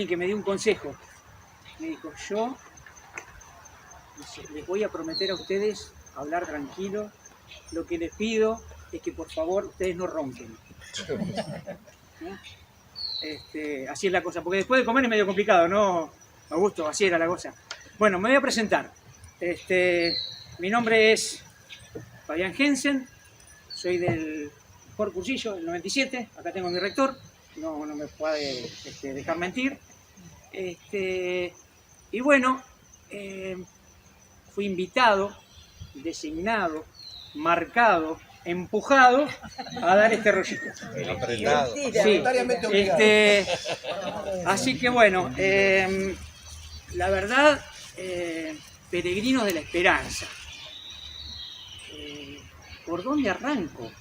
alguien que me dio un consejo. Me dijo, yo les voy a prometer a ustedes hablar tranquilo. Lo que les pido es que por favor ustedes no ronquen. ¿No? Así es la cosa, porque después de comer es medio complicado, ¿no, Augusto? Así era la cosa. Bueno, me voy a presentar. Mi nombre es Fabián Jensen, soy del Jorge Cursillo, del 97, acá tengo a mi rector, no me puede dejar mentir. Y bueno, fui invitado, designado, marcado, empujado a dar este rollito. Sí, así que bueno, la verdad, peregrinos de la esperanza. ¿Por dónde arranco?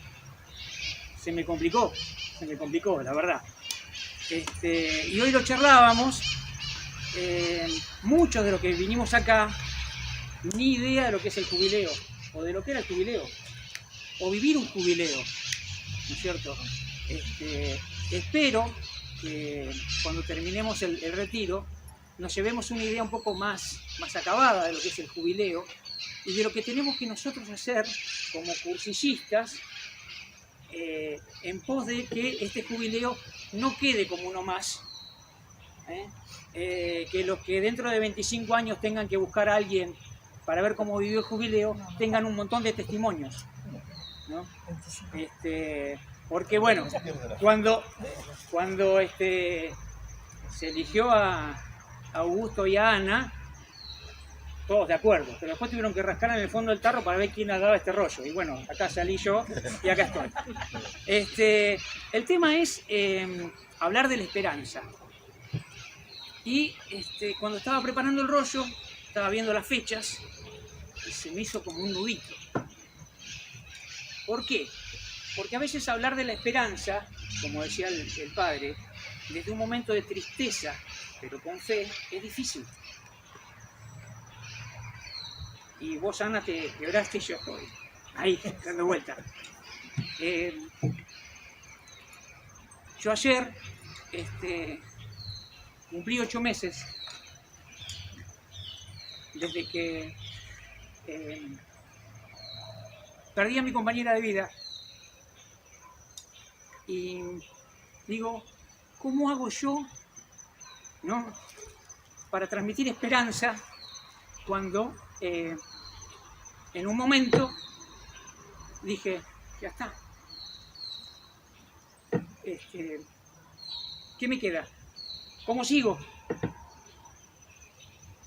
Se me complicó, la verdad. Y hoy lo charlábamos, muchos de los que vinimos acá, ni idea de lo que es el jubileo, o de lo que era el jubileo, o vivir un jubileo, ¿no es cierto? Espero que cuando terminemos el retiro nos llevemos una idea un poco más acabada de lo que es el jubileo y de lo que tenemos que nosotros hacer como cursillistas en pos de que este jubileo no quede como uno más, que los que dentro de 25 años tengan que buscar a alguien para ver cómo vivió el jubileo tengan un montón de testimonios, ¿no? Porque bueno, cuando se eligió a Augusto y a Ana, todos de acuerdo, pero después tuvieron que rascar en el fondo del tarro para ver quién agarraba este rollo. Y bueno, acá salí yo y acá estoy. El tema es hablar de la esperanza. Y cuando estaba preparando el rollo, estaba viendo las fechas y se me hizo como un nudito. ¿Por qué? Porque a veces hablar de la esperanza, como decía el padre, desde un momento de tristeza, pero con fe, es difícil. Y vos, Ana, te quebraste y yo estoy ahí, dando vuelta. Yo ayer cumplí 8 meses desde que perdí a mi compañera de vida. Y digo, ¿cómo hago yo, ¿no?, para transmitir esperanza cuando en un momento dije, ya está, ¿qué me queda? ¿Cómo sigo?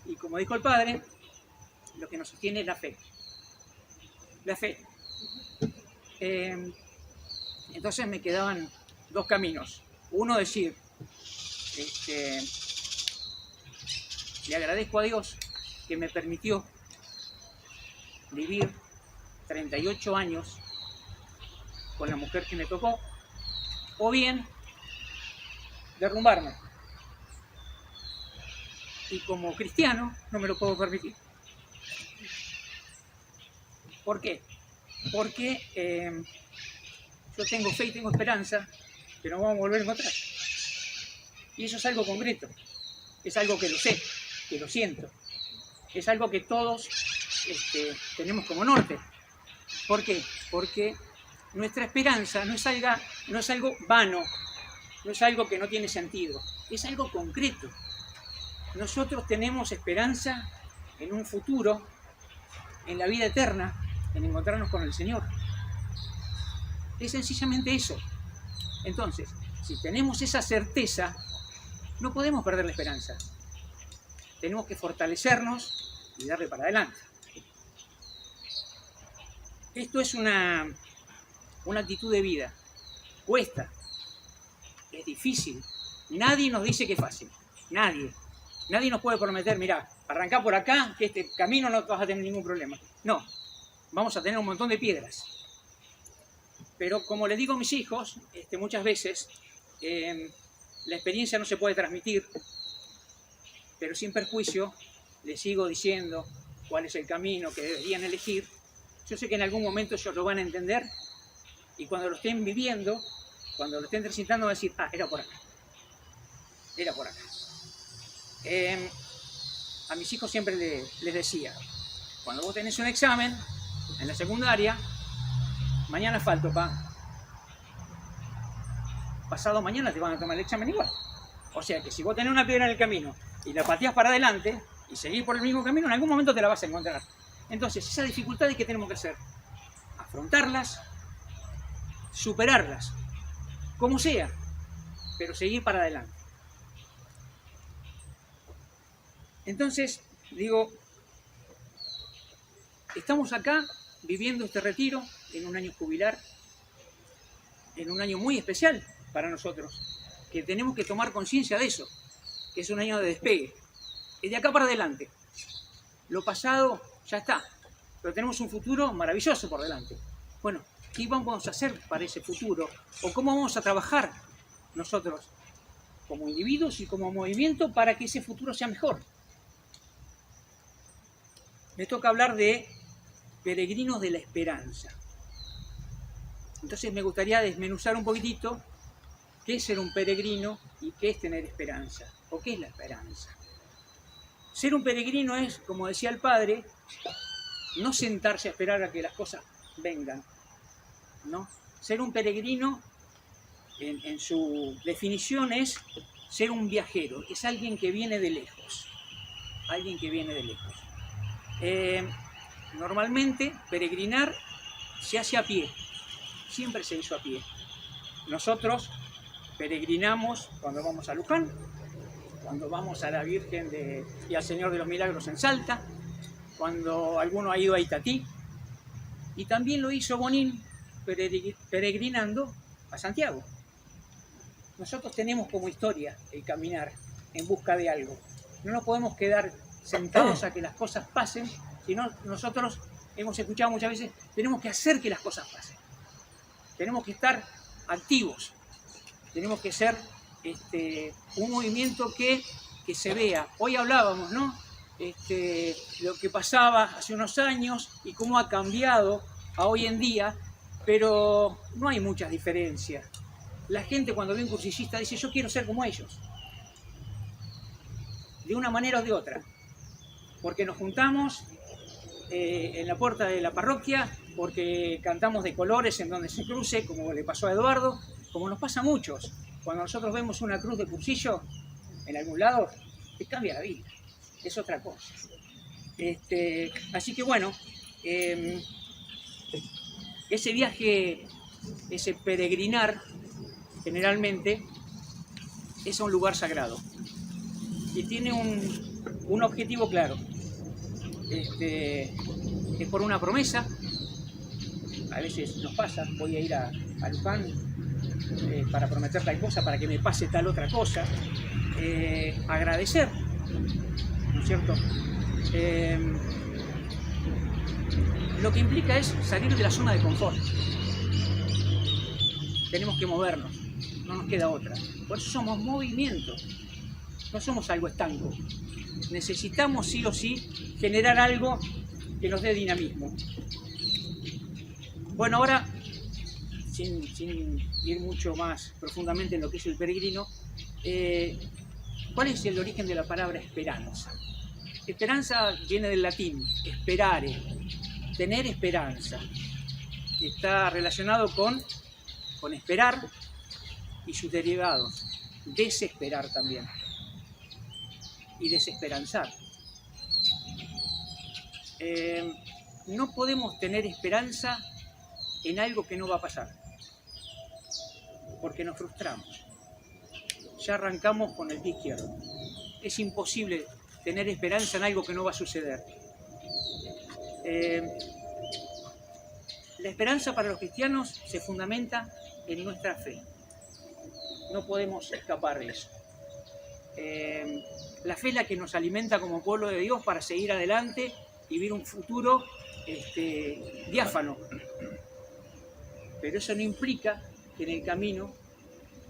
Y como dijo el padre, lo que nos sostiene es la fe. La fe. Entonces me quedaban dos caminos. Uno, decir, le agradezco a Dios que me permitió vivir 38 años con la mujer que me tocó, o bien derrumbarme. Y como cristiano no me lo puedo permitir. ¿Por qué? Porque yo tengo fe y tengo esperanza que nos vamos a volver a encontrar. Y eso es algo concreto, es algo que lo sé, que lo siento, es algo que todos tenemos como norte. ¿Por qué? Porque nuestra esperanza no es algo vano, no es algo que no tiene sentido, es algo concreto. Nosotros tenemos esperanza en un futuro, en la vida eterna, en encontrarnos con el Señor. Es sencillamente eso. Entonces, si tenemos esa certeza, no podemos perder la esperanza. Tenemos que fortalecernos y darle para adelante. Esto es una actitud de vida. Cuesta, es difícil. Nadie nos dice que es fácil. Nadie nos puede prometer, mirá, arrancá por acá, que este camino no vas a tener ningún problema. No, vamos a tener un montón de piedras. Pero como les digo a mis hijos, muchas veces, la experiencia no se puede transmitir, pero sin perjuicio les sigo diciendo cuál es el camino que deberían elegir. Yo sé que en algún momento ellos lo van a entender y cuando lo estén viviendo, cuando lo estén transitando van a decir, era por acá. Era por acá. A mis hijos siempre les decía, cuando vos tenés un examen en la secundaria, mañana falto, pasado mañana te van a tomar el examen igual. O sea que si vos tenés una piedra en el camino y la pateás para adelante y seguís por el mismo camino, en algún momento te la vas a encontrar. Entonces, esas dificultades que tenemos que hacer, afrontarlas, superarlas, como sea, pero seguir para adelante. Entonces, digo, estamos acá viviendo este retiro en un año jubilar, en un año muy especial para nosotros, que tenemos que tomar conciencia de eso, que es un año de despegue. Es de acá para adelante. Lo pasado ya está, pero tenemos un futuro maravilloso por delante. Bueno, ¿qué vamos a hacer para ese futuro? ¿O cómo vamos a trabajar nosotros como individuos y como movimiento para que ese futuro sea mejor? Me toca hablar de peregrinos de la esperanza. Entonces me gustaría desmenuzar un poquitito qué es ser un peregrino y qué es tener esperanza, o qué es la esperanza. Ser un peregrino es, como decía el padre, no sentarse a esperar a que las cosas vengan, ¿no? Ser un peregrino, en su definición, es ser un viajero, es alguien que viene de lejos, alguien que viene de lejos. Normalmente, peregrinar se hace a pie, siempre se hizo a pie. Nosotros peregrinamos cuando vamos a Luján, cuando vamos a la Virgen y al Señor de los Milagros en Salta, cuando alguno ha ido a Itatí, y también lo hizo Bonín peregrinando a Santiago. Nosotros tenemos como historia el caminar en busca de algo. No nos podemos quedar sentados a que las cosas pasen, sino nosotros, hemos escuchado muchas veces, tenemos que hacer que las cosas pasen. Tenemos que estar activos, tenemos que ser un movimiento que se vea. Hoy hablábamos, ¿no? Lo que pasaba hace unos años y cómo ha cambiado a hoy en día, pero no hay muchas diferencias. La gente cuando ve un cursillista dice, yo quiero ser como ellos, de una manera o de otra, porque nos juntamos en la puerta de la parroquia, porque cantamos de colores en donde se cruce, como le pasó a Eduardo, como nos pasa a muchos. Cuando nosotros vemos una cruz de cursillo en algún lado, te cambia la vida, es otra cosa. Así que bueno, ese viaje, ese peregrinar, generalmente es a un lugar sagrado y tiene un objetivo claro. Es por una promesa. A veces nos pasa, voy a ir a Luján para prometer tal cosa, para que me pase tal otra cosa. Agradecer, ¿no es cierto? Lo que implica es salir de la zona de confort. Tenemos que movernos, no nos queda otra. Por eso somos movimientos, no somos algo estanco. Necesitamos sí o sí generar algo que nos dé dinamismo. Bueno, ahora, sin ir mucho más profundamente en lo que es el peregrino, ¿cuál es el origen de la palabra esperanza? Esperanza viene del latín, esperare, tener esperanza. Está relacionado con esperar y sus derivados, desesperar también, y desesperanzar. No podemos tener esperanza en algo que no va a pasar, porque nos frustramos. Ya arrancamos con el pie izquierdo. Es imposible tener esperanza en algo que no va a suceder. La esperanza para los cristianos se fundamenta en nuestra fe. No podemos escapar de eso. La fe es la que nos alimenta como pueblo de Dios para seguir adelante y vivir un futuro diáfano. Pero eso no implica que en el camino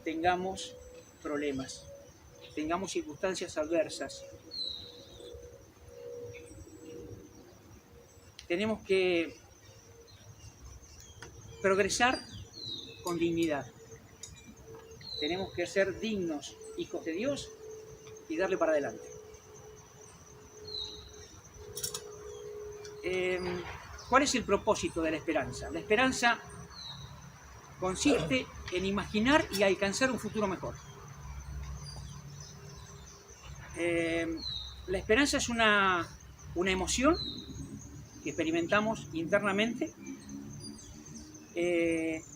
tengamos problemas, tengamos circunstancias adversas. Tenemos que progresar con dignidad. Tenemos que ser dignos hijos de Dios y darle para adelante. ¿Cuál es el propósito de la esperanza? La esperanza consiste en imaginar y alcanzar un futuro mejor. La esperanza es una emoción que experimentamos internamente,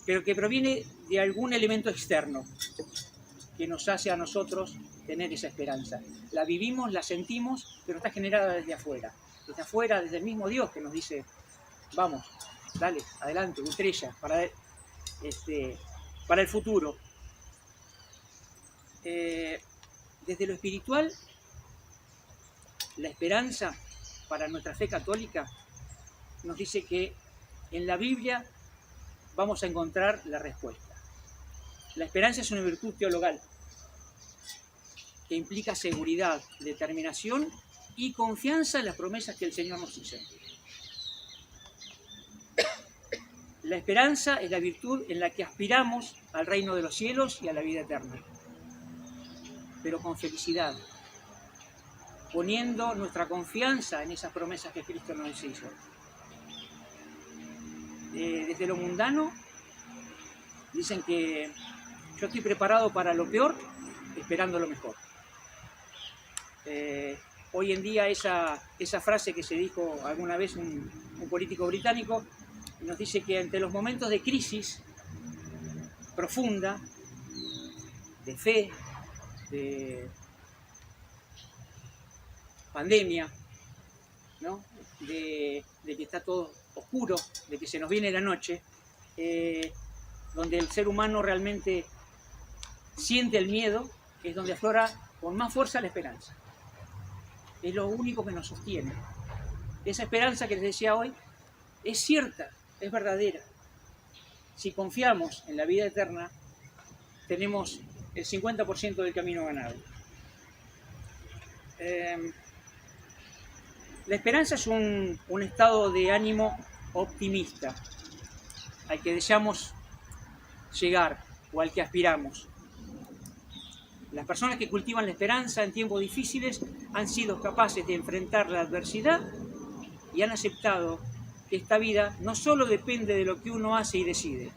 pero que proviene de algún elemento externo que nos hace a nosotros tener esa esperanza. La vivimos, la sentimos, pero está generada desde afuera, desde el mismo Dios que nos dice, vamos, dale, adelante, estrella, para el futuro. Desde lo espiritual, la esperanza para nuestra fe católica nos dice que en la Biblia vamos a encontrar la respuesta. La esperanza es una virtud teologal que implica seguridad, determinación y confianza en las promesas que el Señor nos hizo. La esperanza es la virtud en la que aspiramos al reino de los cielos y a la vida eterna, pero con felicidad, poniendo nuestra confianza en esas promesas que Cristo nos hizo. Desde lo mundano, dicen que yo estoy preparado para lo peor, esperando lo mejor. Hoy en día esa frase que se dijo alguna vez un político británico, nos dice que ante los momentos de crisis profunda, de fe, de pandemia, ¿no? de que está todo oscuro, de que se nos viene la noche, donde el ser humano realmente siente el miedo, es donde aflora con más fuerza la esperanza. Es lo único que nos sostiene. Esa esperanza que les decía hoy es cierta, es verdadera. Si confiamos en la vida eterna, tenemos el 50% del camino ganado. La esperanza es un estado de ánimo optimista al que deseamos llegar o al que aspiramos. Las personas que cultivan la esperanza en tiempos difíciles han sido capaces de enfrentar la adversidad y han aceptado que esta vida no solo depende de lo que uno hace y decide.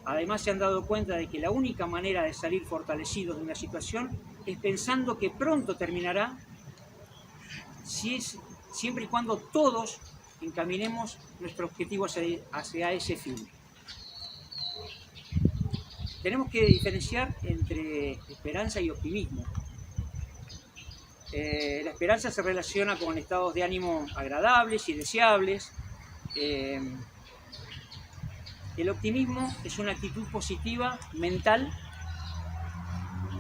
Además se han dado cuenta de que la única manera de salir fortalecidos de una situación es pensando que pronto terminará, siempre y cuando todos encaminemos nuestro objetivo hacia ese fin. Tenemos que diferenciar entre esperanza y optimismo. La esperanza se relaciona con estados de ánimo agradables y deseables. El optimismo es una actitud positiva, mental,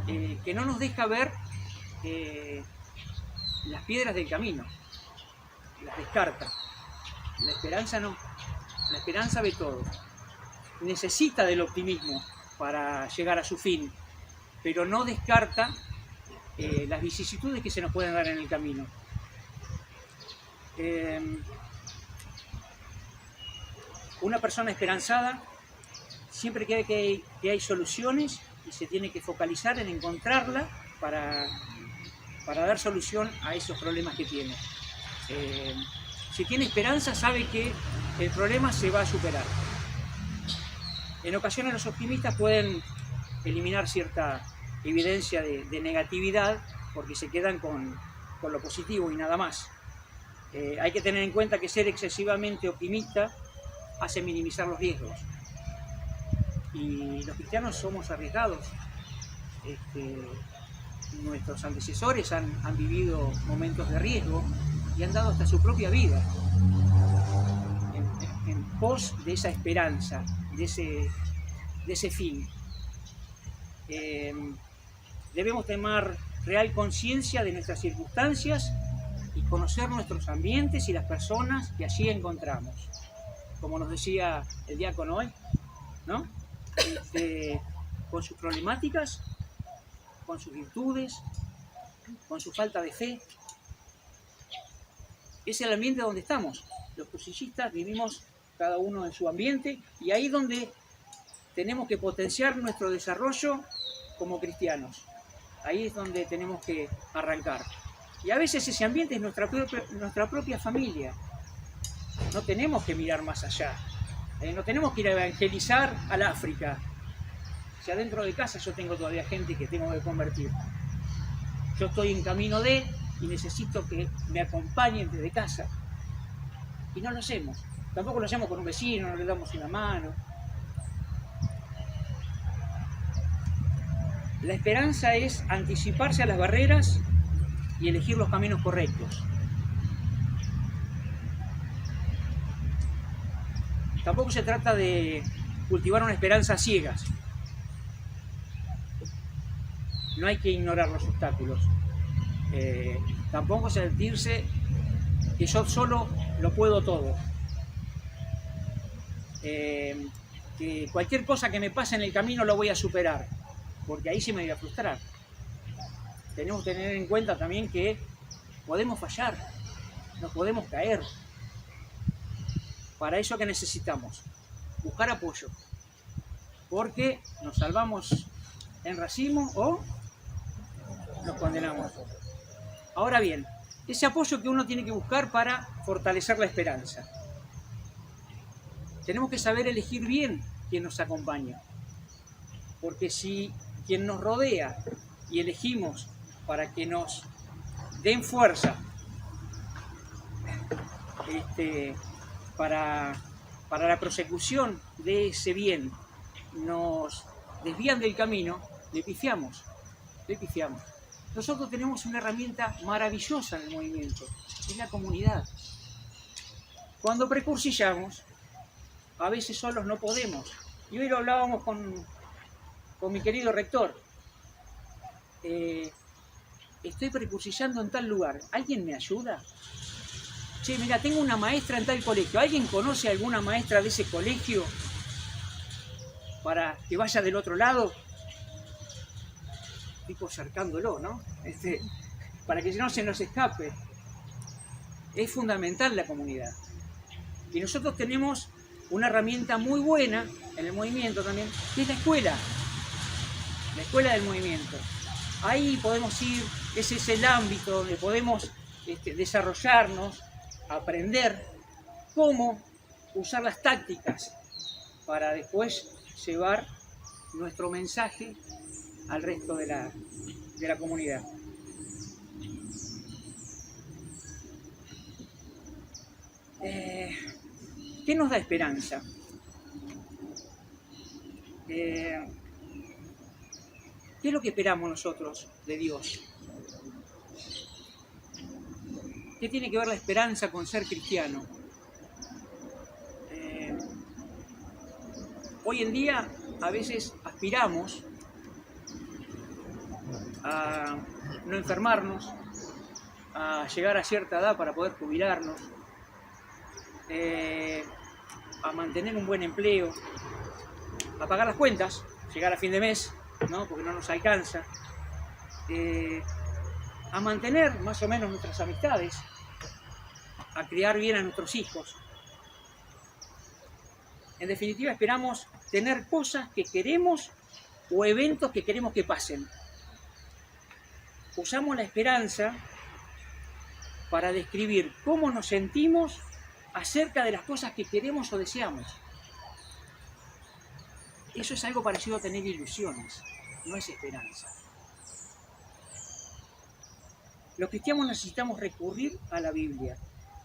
que no nos deja ver las piedras del camino, las descarta. La esperanza no, la esperanza ve todo. Necesita del optimismo para llegar a su fin, pero no descarta las vicisitudes que se nos pueden dar en el camino. Una persona esperanzada siempre cree que hay soluciones y se tiene que focalizar en encontrarla para dar solución a esos problemas que tiene. Si tiene esperanza, sabe que el problema se va a superar. En ocasiones los optimistas pueden eliminar cierta evidencia de negatividad porque se quedan con lo positivo y nada más. Hay que tener en cuenta que ser excesivamente optimista hace minimizar los riesgos. Y los cristianos somos arriesgados. Nuestros antecesores han vivido momentos de riesgo y han dado hasta su propia vida en pos de esa esperanza, de ese fin. Debemos tomar real conciencia de nuestras circunstancias y conocer nuestros ambientes y las personas que allí encontramos. Como nos decía el diácono hoy, ¿no? Con sus problemáticas, con sus virtudes, con su falta de fe. Es el ambiente donde estamos. Los crucillistas vivimos cada uno en su ambiente y ahí es donde tenemos que potenciar nuestro desarrollo como cristianos. Ahí es donde tenemos que arrancar. Y a veces ese ambiente es nuestra propia familia. No tenemos que mirar más allá. No tenemos que ir a evangelizar al África. Si adentro de casa yo tengo todavía gente que tengo que convertir. Yo estoy en camino de y necesito que me acompañen desde casa. Y no lo hacemos. Tampoco lo hacemos con un vecino, no le damos una mano. La esperanza es anticiparse a las barreras y elegir los caminos correctos. Tampoco se trata de cultivar una esperanza a ciegas. No hay que ignorar los obstáculos. Tampoco sentirse que yo solo lo puedo todo. Que cualquier cosa que me pase en el camino lo voy a superar, porque ahí sí me voy a frustrar. Tenemos que tener en cuenta también que podemos fallar, nos podemos caer. Para eso, ¿qué necesitamos? Buscar apoyo, porque nos salvamos en racimo o nos condenamos. Ahora bien, ese apoyo que uno tiene que buscar para fortalecer la esperanza. Tenemos que saber elegir bien quién nos acompaña, porque si quien nos rodea y elegimos para que nos den fuerza para la prosecución de ese bien, nos desvían del camino, le pifiamos. Nosotros tenemos una herramienta maravillosa en el movimiento, es la comunidad. Cuando precursillamos, a veces solos no podemos. Y hoy lo hablábamos con mi querido rector. Estoy precursillando en tal lugar, ¿alguien me ayuda? Che, mira, tengo una maestra en tal colegio. ¿Alguien conoce a alguna maestra de ese colegio para que vaya del otro lado? Tipo cercándolo, ¿no? Para que no se nos escape. Es fundamental la comunidad. Y nosotros tenemos una herramienta muy buena en el movimiento también, que es la escuela del movimiento. Ahí podemos ir, ese es el ámbito donde podemos desarrollarnos, aprender cómo usar las tácticas para después llevar nuestro mensaje al resto de la comunidad. ¿Qué nos da esperanza? ¿Qué es lo que esperamos nosotros de Dios? ¿Qué tiene que ver la esperanza con ser cristiano? Hoy en día a veces aspiramos a no enfermarnos, a llegar a cierta edad para poder jubilarnos, a mantener un buen empleo, a pagar las cuentas, llegar a fin de mes, ¿no? Porque no nos alcanza, a mantener más o menos nuestras amistades, a criar bien a nuestros hijos. En definitiva, esperamos tener cosas que queremos o eventos que queremos que pasen. Usamos la esperanza para describir cómo nos sentimos acerca de las cosas que queremos o deseamos. Eso es algo parecido a tener ilusiones, no es esperanza. Los cristianos necesitamos recurrir a la Biblia.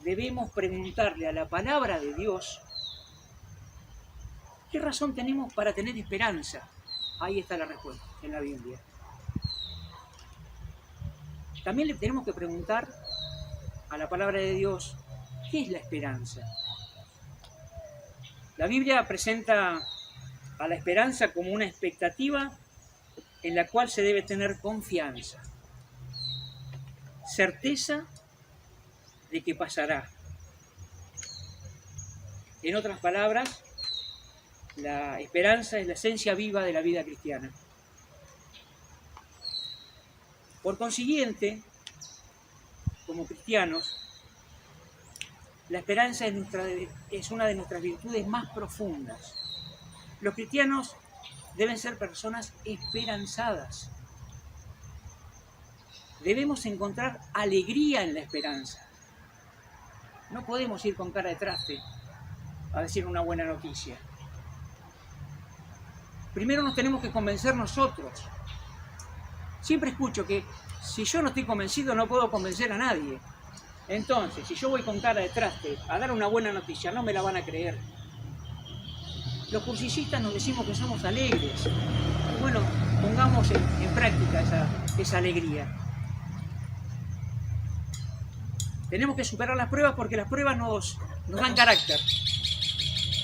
Debemos preguntarle a la palabra de Dios ¿qué razón tenemos para tener esperanza? Ahí está la respuesta, en la Biblia. También le tenemos que preguntar a la palabra de Dios, ¿qué es la esperanza? La Biblia presenta a la esperanza como una expectativa en la cual se debe tener confianza, certeza de que pasará. En otras palabras, la esperanza es la esencia viva de la vida cristiana. Por consiguiente, como cristianos, la esperanza es una de nuestras virtudes más profundas. Los cristianos deben ser personas esperanzadas. debemos encontrar alegría en la esperanza. No podemos ir con cara de traste a decir una buena noticia. Primero nos tenemos que convencer nosotros. Siempre escucho que si yo no estoy convencido no puedo convencer a nadie. Entonces, si yo voy con cara de traste a dar una buena noticia, no me la van a creer. Los cursillistas nos decimos que somos alegres. Bueno, pongamos en práctica esa alegría. Tenemos que superar las pruebas porque las pruebas nos dan carácter.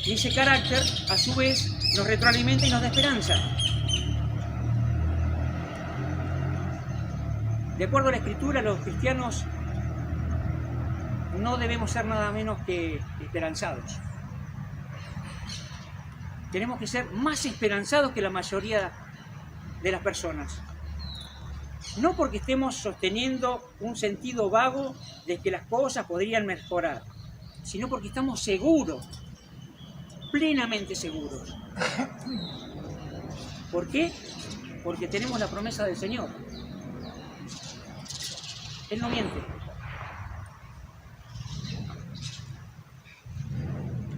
Y ese carácter, a su vez, nos retroalimenta y nos da esperanza. De acuerdo a la Escritura, los cristianos no debemos ser nada menos que esperanzados. Tenemos que ser más esperanzados que la mayoría de las personas. No porque estemos sosteniendo un sentido vago de que las cosas podrían mejorar, sino porque estamos seguros, plenamente seguros. ¿Por qué? Porque tenemos la promesa del Señor. Él no miente.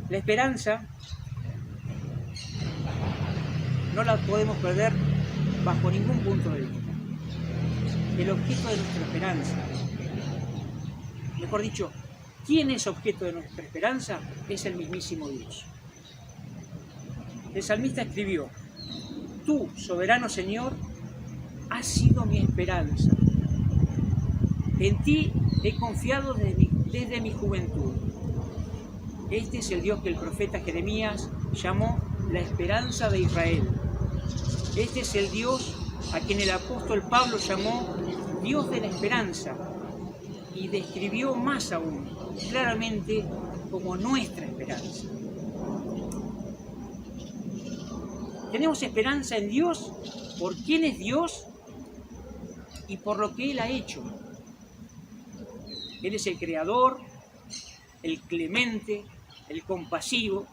La esperanza no la podemos perder bajo ningún punto de vista. El objeto de nuestra esperanza, mejor dicho, ¿quién es objeto de nuestra esperanza? Es el mismísimo Dios. El salmista escribió: tú, soberano Señor, has sido mi esperanza. En ti he confiado desde mi juventud. Este es el Dios que el profeta Jeremías llamó la esperanza de Israel. Este es el Dios a quien el apóstol Pablo llamó Dios de la esperanza y describió más aún claramente como nuestra esperanza. Tenemos esperanza en Dios por quién es Dios y por lo que Él ha hecho. Él es el creador, el clemente, el compasivo,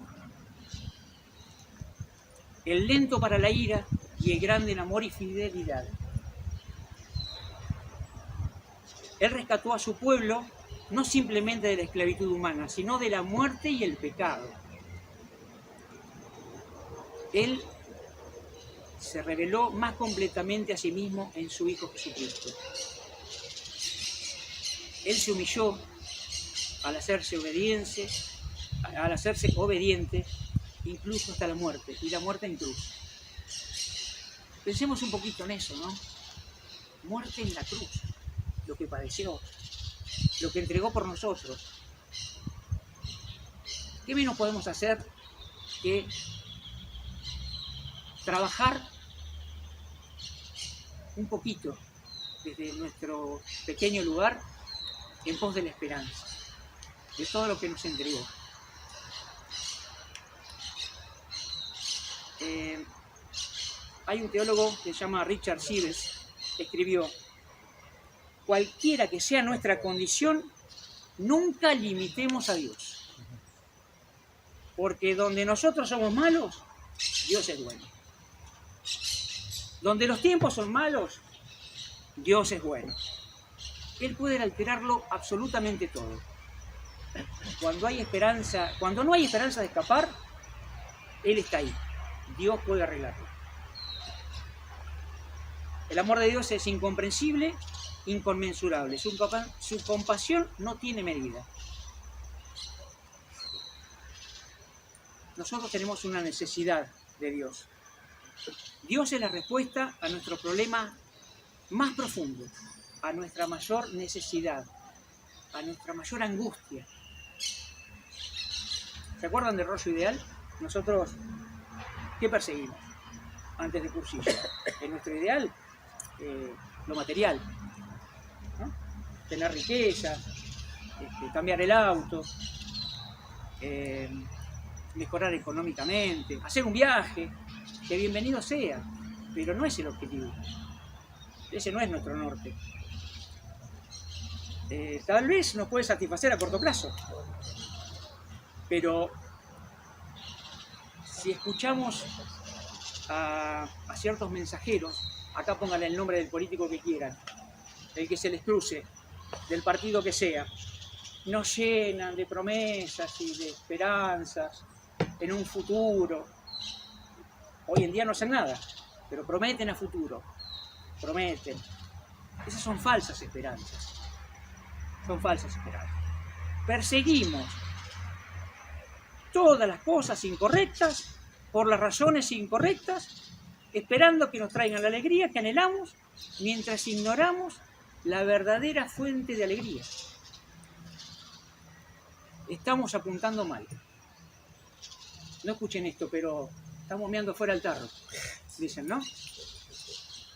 el lento para la ira y el grande en amor y fidelidad. Él rescató a su pueblo no simplemente de la esclavitud humana, sino de la muerte y el pecado. Él se reveló más completamente a sí mismo en su Hijo Jesucristo. Él se humilló al hacerse obediente, incluso hasta la muerte, y la muerte en cruz. Pensemos un poquito en eso, ¿no? Muerte en la cruz, lo que padeció, lo que entregó por nosotros. ¿Qué menos podemos hacer que trabajar un poquito desde nuestro pequeño lugar en pos de la esperanza, de todo lo que nos entregó? Hay un teólogo que se llama Richard Sibbes, que escribió: cualquiera que sea nuestra condición, nunca limitemos a Dios. Porque donde nosotros somos malos, Dios es bueno. Donde los tiempos son malos, Dios es bueno. Él puede alterarlo absolutamente todo. Cuando no hay esperanza de escapar, Él está ahí. Dios puede arreglarlo. El amor de Dios es incomprensible, inconmensurable. Su compasión no tiene medida. Nosotros tenemos una necesidad de Dios. Dios es la respuesta a nuestro problema más profundo, a nuestra mayor necesidad, a nuestra mayor angustia. ¿Se acuerdan del rollo ideal? Nosotros, ¿qué perseguimos antes de cursillo? En nuestro ideal, lo material, ¿no? Tener riqueza, cambiar el auto, mejorar económicamente, hacer un viaje, que bienvenido sea, pero no es el objetivo. Ese no es nuestro norte. Tal vez nos puede satisfacer a corto plazo, pero si escuchamos a ciertos mensajeros, acá pónganle el nombre del político que quieran, el que se les cruce, del partido que sea, nos llenan de promesas y de esperanzas en un futuro. Hoy en día no hacen nada, pero prometen a futuro, prometen. Esas son falsas esperanzas, son falsas esperanzas. Perseguimos todas las cosas incorrectas por las razones incorrectas, esperando que nos traigan la alegría que anhelamos, mientras ignoramos la verdadera fuente de alegría. Estamos apuntando mal. No escuchen esto, pero estamos meando fuera el tarro, dicen, ¿no?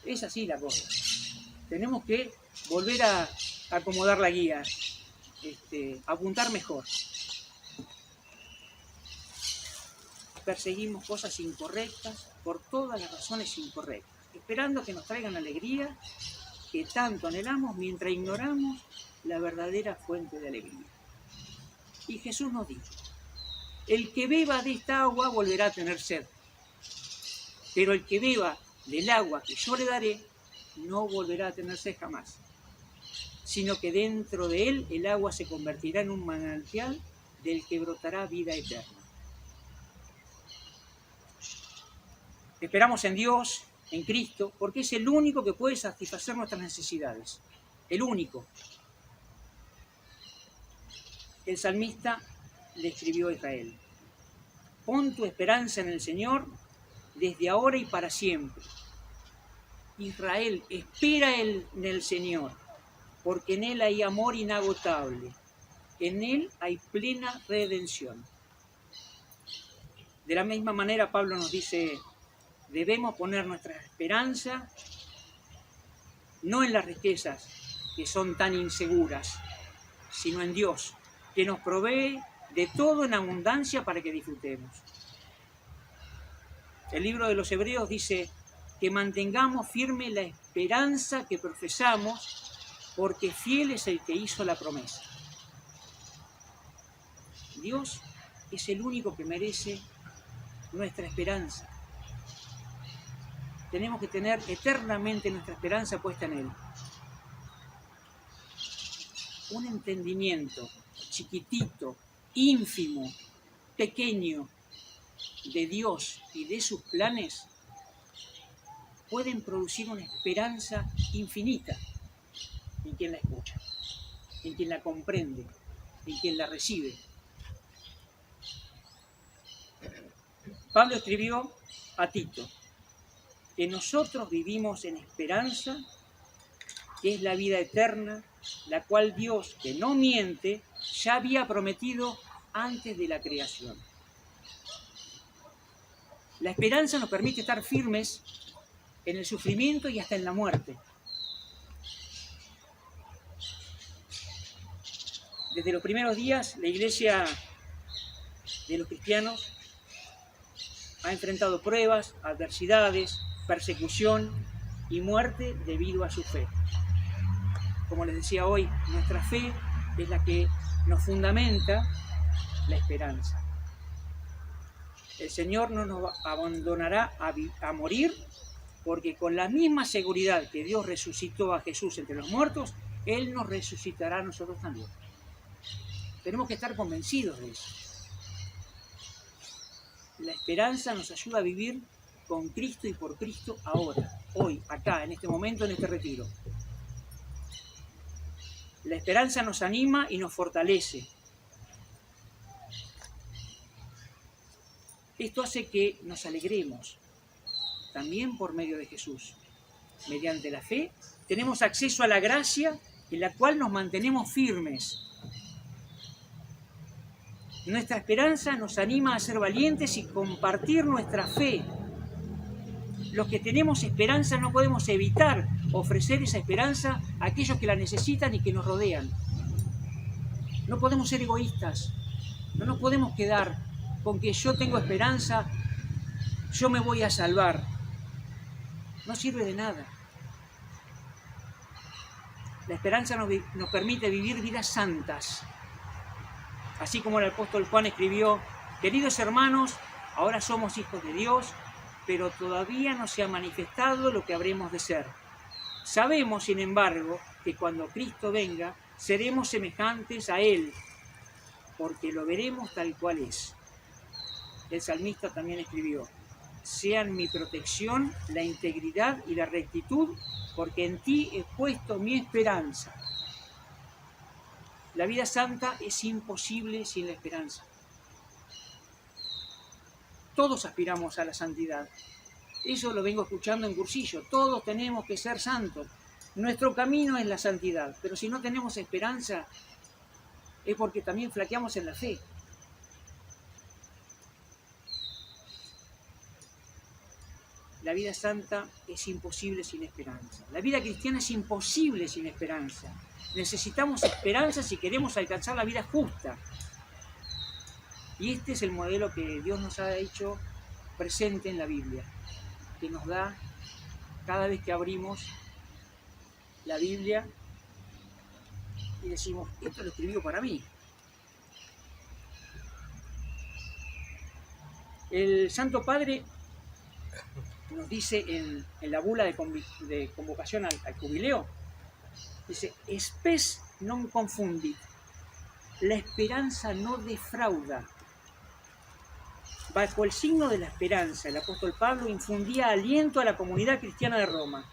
Es así la cosa. Tenemos que volver a acomodar la guía, apuntar mejor. Perseguimos cosas incorrectas por todas las razones incorrectas, esperando que nos traigan alegría que tanto anhelamos mientras ignoramos la verdadera fuente de alegría. Y Jesús nos dijo, el que beba de esta agua volverá a tener sed, pero el que beba del agua que yo le daré no volverá a tener sed jamás, sino que dentro de él el agua se convertirá en un manantial del que brotará vida eterna. Esperamos en Dios, en Cristo, porque es el único que puede satisfacer nuestras necesidades. El único. El salmista le escribió a Israel: pon tu esperanza en el Señor desde ahora y para siempre. Israel, espera en el Señor, porque en Él hay amor inagotable. En Él hay plena redención. De la misma manera, Pablo nos dice, debemos poner nuestra esperanza no en las riquezas que son tan inseguras, sino en Dios, que nos provee de todo en abundancia para que disfrutemos. El libro de los Hebreos dice que mantengamos firme la esperanza que profesamos, porque fiel es el que hizo la promesa. Dios es el único que merece nuestra esperanza. Tenemos que tener eternamente nuestra esperanza puesta en Él. Un entendimiento chiquitito, ínfimo, pequeño de Dios y de sus planes pueden producir una esperanza infinita en quien la escucha, en quien la comprende, en quien la recibe. Pablo escribió a Tito que nosotros vivimos en esperanza, que es la vida eterna, la cual Dios, que no miente, ya había prometido antes de la creación. La esperanza nos permite estar firmes en el sufrimiento y hasta en la muerte. Desde los primeros días, la iglesia de los cristianos ha enfrentado pruebas, adversidades, persecución y muerte debido a su fe. Como les decía hoy, nuestra fe es la que nos fundamenta la esperanza. El Señor no nos abandonará a morir, porque con la misma seguridad que Dios resucitó a Jesús entre los muertos, Él nos resucitará a nosotros también. Tenemos que estar convencidos de eso. La esperanza nos ayuda a vivir con Cristo y por Cristo ahora, hoy, acá, en este momento, en este retiro. La esperanza nos anima y nos fortalece. Esto hace que nos alegremos, también por medio de Jesús. Mediante la fe tenemos acceso a la gracia en la cual nos mantenemos firmes. Nuestra esperanza nos anima a ser valientes y compartir nuestra fe. Los que tenemos esperanza no podemos evitar ofrecer esa esperanza a aquellos que la necesitan y que nos rodean. No podemos ser egoístas, no nos podemos quedar con que yo tengo esperanza, yo me voy a salvar. No sirve de nada. La esperanza nos permite vivir vidas santas. Así como el apóstol Juan escribió, queridos hermanos, ahora somos hijos de Dios, pero todavía no se ha manifestado lo que habremos de ser. Sabemos, sin embargo, que cuando Cristo venga seremos semejantes a Él, porque lo veremos tal cual es. El salmista también escribió: sean mi protección la integridad y la rectitud, porque en ti he puesto mi esperanza. La vida santa es imposible sin la esperanza. Todos aspiramos a la santidad. Eso lo vengo escuchando en cursillo. Todos tenemos que ser santos. Nuestro camino es la santidad, pero si no tenemos esperanza es porque también flaqueamos en la fe. La vida santa es imposible sin esperanza. La vida cristiana es imposible sin esperanza. Necesitamos esperanza si queremos alcanzar la vida justa. Y este es el modelo que Dios nos ha hecho presente en la Biblia, que nos da cada vez que abrimos la Biblia y decimos: esto lo escribió para mí. El Santo Padre nos dice en la bula de convocación al jubileo, dice: spes non confundit, la esperanza no defrauda. Bajo el signo de la esperanza, el apóstol Pablo infundía aliento a la comunidad cristiana de Roma.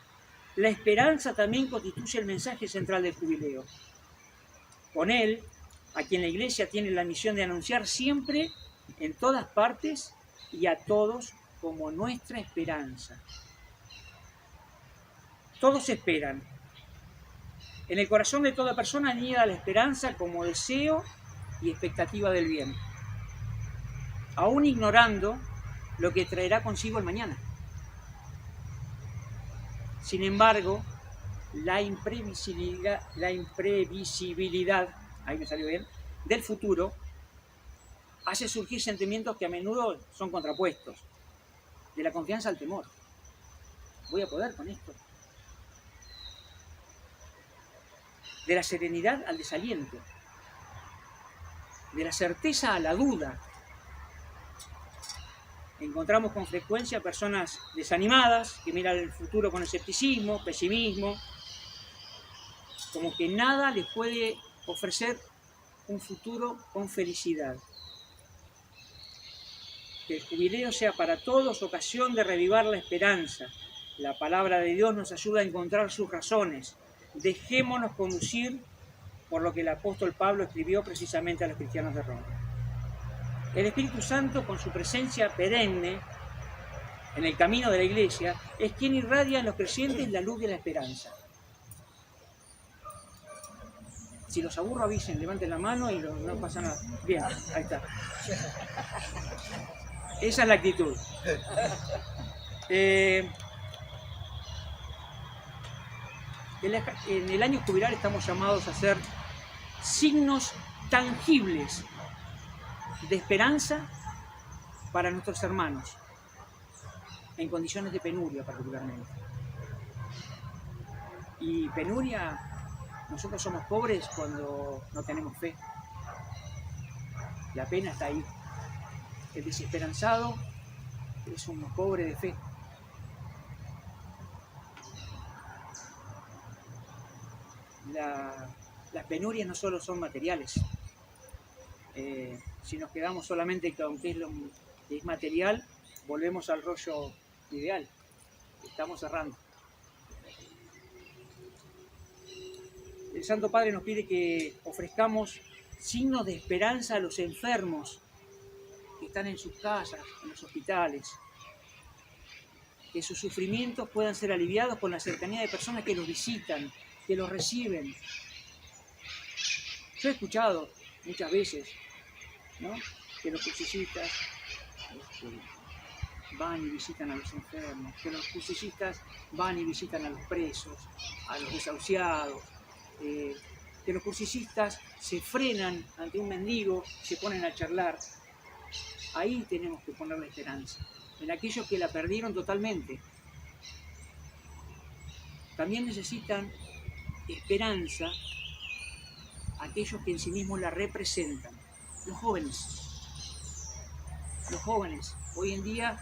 La esperanza también constituye el mensaje central del jubileo. Con él, a quien la Iglesia tiene la misión de anunciar siempre, en todas partes y a todos, como nuestra esperanza. Todos esperan. En el corazón de toda persona anida la esperanza como deseo y expectativa del bien, aún ignorando lo que traerá consigo el mañana. Sin embargo, la imprevisibilidad, ahí me salió bien, del futuro hace surgir sentimientos que a menudo son contrapuestos, de la confianza al temor. ¿Voy a poder con esto? De la serenidad al desaliento, de la certeza a la duda. Encontramos con frecuencia personas desanimadas que miran el futuro con escepticismo, pesimismo, como que nada les puede ofrecer un futuro con felicidad. Que el jubileo sea para todos ocasión de revivar la esperanza. La palabra de Dios nos ayuda a encontrar sus razones. Dejémonos conducir por lo que el apóstol Pablo escribió precisamente a los cristianos de Roma. El Espíritu Santo, con su presencia perenne en el camino de la Iglesia, es quien irradia en los creyentes la luz de la esperanza. Si los aburro, avisen, levanten la mano y no pasa nada. Bien, ahí está. Esa es la actitud. En el año jubilar estamos llamados a ser signos tangibles de esperanza para nuestros hermanos, en condiciones de penuria particularmente. Y penuria, nosotros somos pobres cuando no tenemos fe. La pena está ahí. El desesperanzado es un pobre de fe. Las penurias no solo son materiales. Si nos quedamos solamente con qué es lo que es material, volvemos al rollo ideal. Estamos cerrando. El Santo Padre nos pide que ofrezcamos signos de esperanza a los enfermos que están en sus casas, en los hospitales. Que sus sufrimientos puedan ser aliviados con la cercanía de personas que los visitan, que los reciben. Yo he escuchado muchas veces, ¿no?, que los crucicistas van y visitan a los enfermos, que los crucicistas van y visitan a los presos, a los desahuciados, que los crucicistas se frenan ante un mendigo, se ponen a charlar. Ahí tenemos que poner la esperanza, en aquellos que la perdieron totalmente. También necesitan esperanza aquellos que en sí mismos la representan. Los jóvenes hoy en día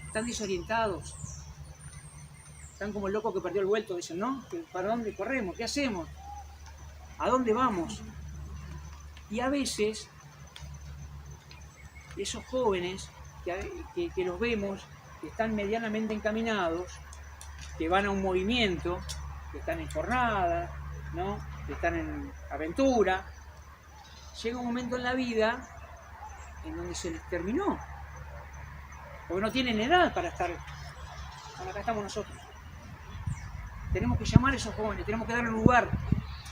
están desorientados, Están como el loco que perdió el vuelto, dicen, ¿no? ¿Para dónde corremos? ¿Qué hacemos? ¿A dónde vamos? Y a veces, esos jóvenes que los vemos, que están medianamente encaminados, que van a un movimiento, que están en jornada, ¿no? Que están en aventura, llega un momento en la vida en donde se les terminó, porque no tienen edad para estar, como acá estamos nosotros. Tenemos que llamar a esos jóvenes, tenemos que darle lugar,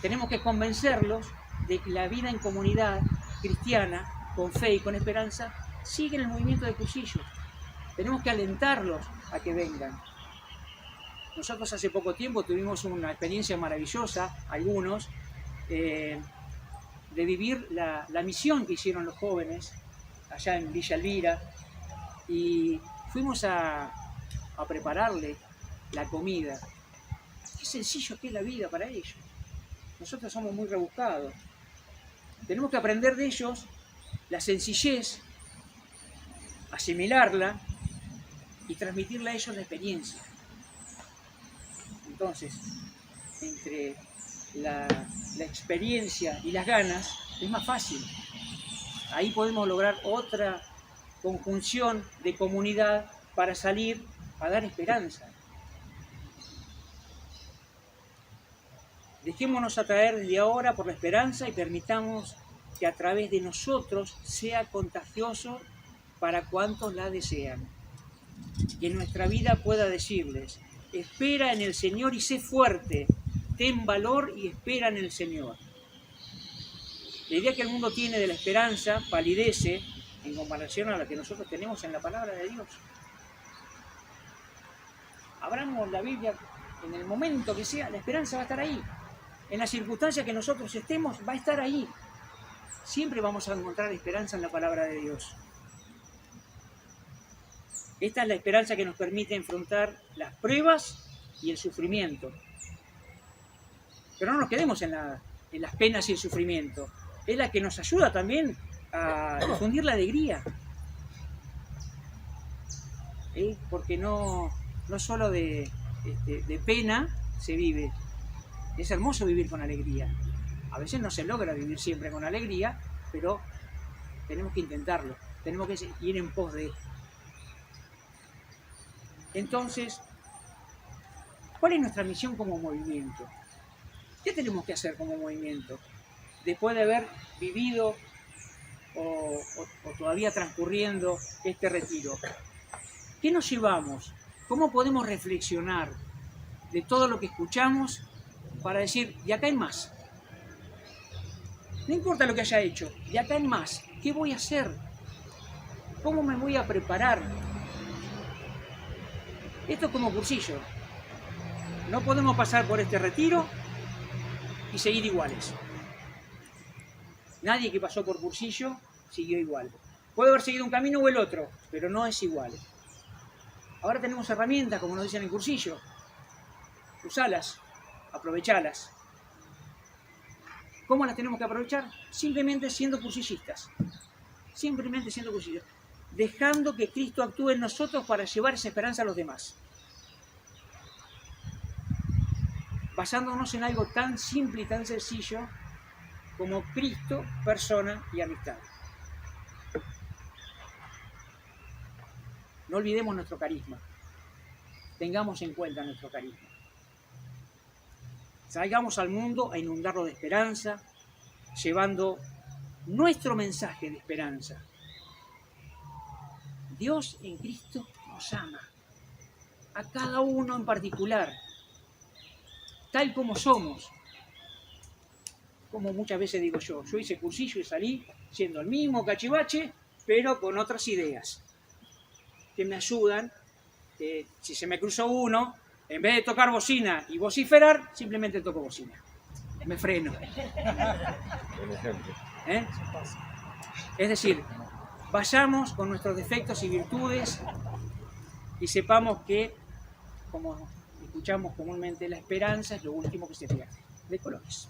tenemos que convencerlos de que la vida en comunidad cristiana, con fe y con esperanza, sigue en el movimiento de Cursillo. Tenemos que alentarlos a que vengan. Nosotros hace poco tiempo tuvimos una experiencia maravillosa, algunos, de vivir la misión que hicieron los jóvenes allá en Villa Elvira, y fuimos a prepararle la comida. Qué sencillo que es la vida para ellos. Nosotros somos muy rebuscados. Tenemos que aprender de ellos la sencillez, asimilarla y transmitirle a ellos la experiencia. Entonces, entre la experiencia y las ganas es más fácil. Ahí podemos lograr otra conjunción de comunidad para salir a dar esperanza. Dejémonos atraer desde ahora por la esperanza y permitamos que a través de nosotros sea contagioso para cuantos la desean. Que nuestra vida pueda decirles: espera en el Señor y sé fuerte, ten valor y espera en el Señor. La idea que el mundo tiene de la esperanza palidece en comparación a la que nosotros tenemos en la palabra de Dios. Abramos la Biblia en el momento que sea, la esperanza va a estar ahí. En las circunstancias que nosotros estemos, va a estar ahí. Siempre vamos a encontrar esperanza en la palabra de Dios. Esta es la esperanza que nos permite enfrentar las pruebas y el sufrimiento. Pero no nos quedemos en las penas y el sufrimiento. Es la que nos ayuda también a difundir la alegría. Porque no solo de pena se vive. Es hermoso vivir con alegría. A veces no se logra vivir siempre con alegría, pero tenemos que intentarlo. Tenemos que ir en pos de. Entonces, ¿cuál es nuestra misión como movimiento? ¿Qué tenemos que hacer como movimiento? Después de haber vivido o todavía transcurriendo este retiro, ¿qué nos llevamos? ¿Cómo podemos reflexionar de todo lo que escuchamos para decir, de acá en más? No importa lo que haya hecho, de acá en más, ¿qué voy a hacer? ¿Cómo me voy a preparar? Esto es como Cursillo. No podemos pasar por este retiro y seguir iguales. Nadie que pasó por Cursillo siguió igual. Puede haber seguido un camino o el otro, pero no es igual. Ahora tenemos herramientas, como nos dicen en Cursillo. Usalas, aprovechalas. ¿Cómo las tenemos que aprovechar? Simplemente siendo cursillistas. Simplemente siendo cursillistas. Dejando que Cristo actúe en nosotros para llevar esa esperanza a los demás. Basándonos en algo tan simple y tan sencillo como Cristo, persona y amistad. No olvidemos nuestro carisma. Tengamos en cuenta nuestro carisma. Salgamos al mundo a inundarlo de esperanza, llevando nuestro mensaje de esperanza. Dios en Cristo nos ama, a cada uno en particular, tal como somos. Como muchas veces digo yo hice cursillo y salí siendo el mismo cachivache, pero con otras ideas que me ayudan. Si se me cruzó uno, en vez de tocar bocina y vociferar, simplemente toco bocina. Me freno. Es decir, vayamos con nuestros defectos y virtudes y sepamos que, como escuchamos comúnmente, la esperanza es lo último que se pierde. De colores.